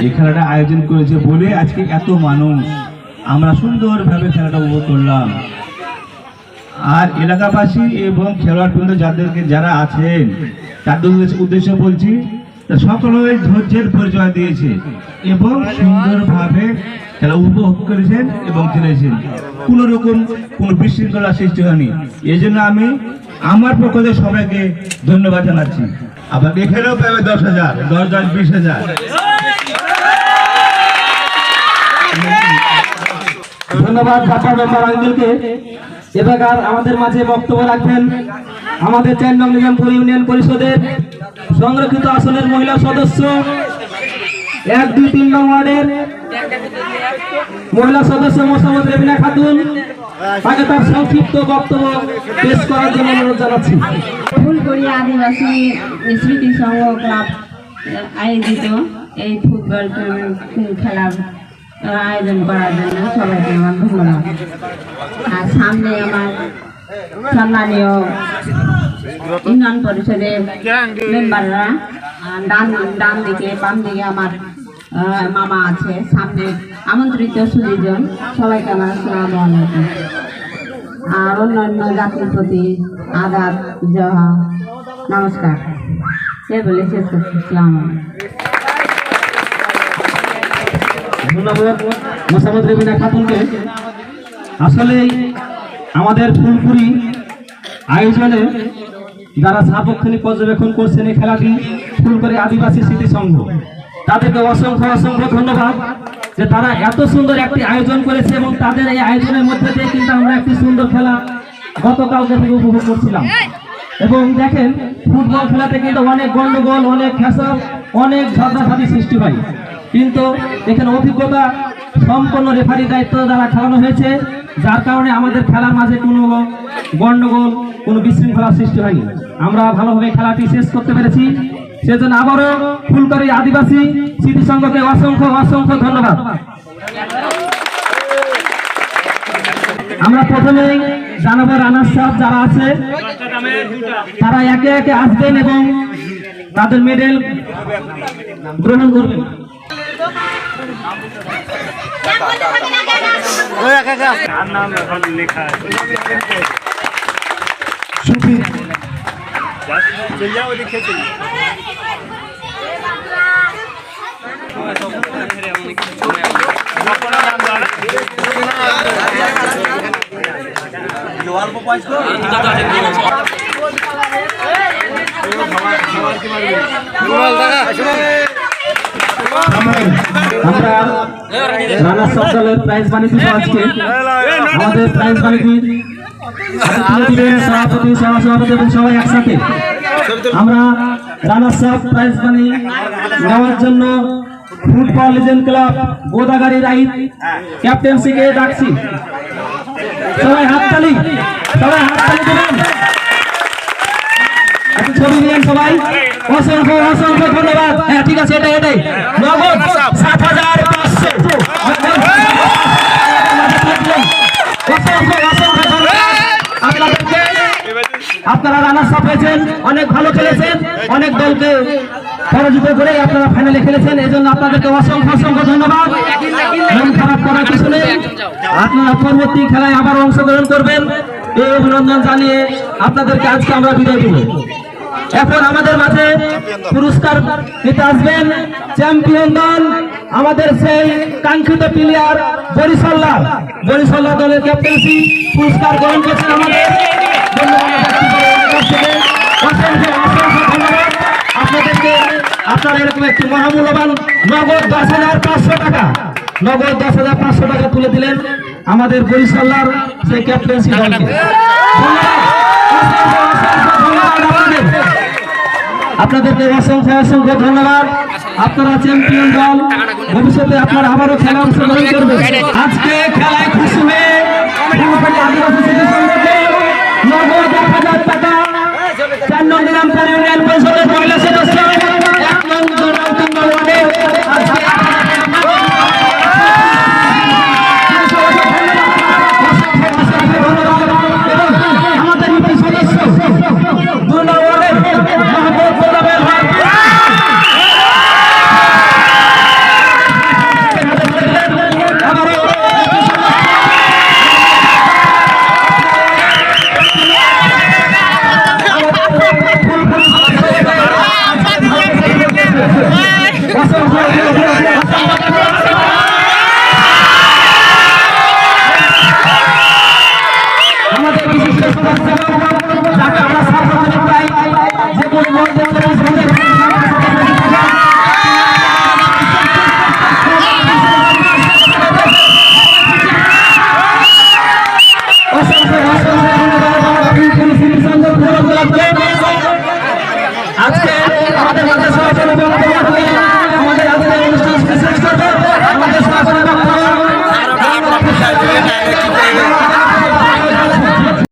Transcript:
এই খেলাটা আয়োজন করেছে বলে আজকে এত মানুষ, আমরা সুন্দরভাবে খেলাটা উপভোগ করলাম। আর এলাকাবাসী এবং খেলোয়াড় বৃন্দ যারা আছেন তাদের উদ্দেশ্য বলছি, সকলেই ধৈর্যের পরিচয় দিয়েছে এবং সুন্দরভাবে খেলা উপভোগ করেছেন এবং খেলেছেন। কোনো রকম কোনো বিশৃঙ্খলা সৃষ্টি হয়নি। এই জন্য আমি আমার পক্ষ থেকে সবাইকে ধন্যবাদ জানাচ্ছি। আবার এখানেও পাবে 10,000, 10, 10, 20,000। ধন্যবাদ জাফর মেম্বার আঙ্কেলকে। এবার আমাদের মাঝে বক্তব্য রাখবেন আমাদের 4 নং নিজামপুর ইউনিয়ন পরিষদের সংরক্ষিত আসনের মহিলা সদস্য, 1, 2, 3 নং ওয়ার্ডের মহিলা সদস্য মোসাম্মদ রেবিনা খাতুন। তাকে তার সংক্ষিপ্ত বক্তব্য পেশ করার জন্য অনুরোধ জানাচ্ছি। ফুলকড়ি আদিবাসী স্মৃতি সংঘ ক্লাব আয়োজিত এই ফুটবল খেলার আয়োজন করার জন্য সবাইকে আমার ধন্যবাদ। আর সামনে আমার সম্মানীয় ইউনিয়ন পরিষদের মেম্বাররা, ডান দিকে বাম দিকে আমার মামা আছে, সামনে আমন্ত্রিত সুদীজন, সবাইকে আমার আসসালামু আলাইকুম। আর অন্যান্য জাতির প্রতি আদাব জহা নমস্কার সে বলে শেষ করছি। আসসালামু আলাইকুম। ধন্যবাদ মোসাম্মদ রেবিনা খাতুনকে। আসলে আমাদের ফুলপুরি আয়োজনে যারা সাপক্ষণিক পর্যবেক্ষণ করছেন এই খেলাটি, ফুলপুরি আদিবাসী স্মৃতি সংঘ, তাদেরকে অসংখ্য অসংখ্য ধন্যবাদ যে তারা এত সুন্দর একটি আয়োজন করেছে এবং তাদের এই আয়োজনের মধ্যে দিয়ে কিন্তু আমরা একটি সুন্দর খেলা গতকালকে থেকে উপভোগ করছিলাম। এবং দেখেন ফুটবল খেলাতে কিন্তু অনেক গন্ডগোল, অনেক খেসাল, অনেক ঝগড়াঝাটি সৃষ্টি হয়, কিন্তু এখানে অভিজ্ঞতা সম্পন্ন রেফারি দায়িত্ব দ্বারা খেলানো হয়েছে, যার কারণে আমাদের খেলার মাঝে কোনো গন্ডগোল, কোনো বিশৃঙ্খলা সৃষ্টি হয়নি। আমরা ভালোভাবে খেলাটি শেষ করতে পেরেছি। সেজন্য আবারও ফুলকড়ি আদিবাসী স্মৃতি সংঘকে অসংখ্য অসংখ্য ধন্যবাদ। আমরা প্রথমেই জানাবো রানার সাহেব যারা আছে তারা একে একে আসবেন এবং তাদের মেডেল গ্রহণ করবেন। আমরা রানা সকালের প্রাইজ বানিয়ে দিব। আজকে আমাদের প্রাইজ বানিয়ে সভাপতি, সহসভাপতি এবং সবাই একসাথে আমরা রানা সাহেব প্রাইজ বানিয়ে নেওয়ার জন্য football legend club Godagari right ক্যাপ্টেন্সিকে ডাকছি। সবাই হাততালি, সবাই হাততালি দেবেন, একটু ছবি নিলেন সবাই। অসংখ্য অসংখ্য ধন্যবাদ। হ্যাঁ ঠিক আছে, এটাই নগদ 7,500। অসংখ্য অসংখ্য ধন্যবাদ আপনাদেরকে। আপনারা রানার্স আপ হয়েছেন, অনেক ভালো খেলেছেন, অনেক দলকে পরাজিত করে আপনারা ফাইনালে খেলেছেন, এই জন্য আপনাদেরকে অসংখ্য অসংখ্য ধন্যবাদ। মন খারাপ করার কিছু নেই, আপনারা পরবর্তী খেলায় আবার অংশগ্রহণ করবেন এই অভিনন্দন জানিয়ে আপনাদেরকে আজকে আমরা বিদায় দেব। এখন আমাদের মাঝে পুরস্কার নিতে আসবেন চ্যাম্পিয়ন দল, আমাদের সেই কাঙ্ক্ষিত প্লেয়ার বরিশাল্লাহ দলের ক্যাপ্টেন্সি পুরস্কার গ্রহণ করছেন আমাদের। অসংখ্য অসংখ্য ধন্যবাদ আপনাদেরকে। আপনারা এরকম একটি মহামূল্যবান নগদ 10,500 টাকা, নগদ 10,500 টাকা তুলে দিলেন আমাদের বরিশাল্লার সেই ক্যাপ্টেন্সি দলকে। আপনাদেরকে অসংখ্য অসংখ্য ধন্যবাদ। আপনারা চ্যাম্পিয়ন দল, ভবিষ্যতে আপনারা আবারও খেলা অংশগ্রহণ করবেন। আজকে খেলায় খুশি হয়ে আদিবাসী নগদ 1,000 টাকা 4 নং নিজামপুর ইউনিয়ন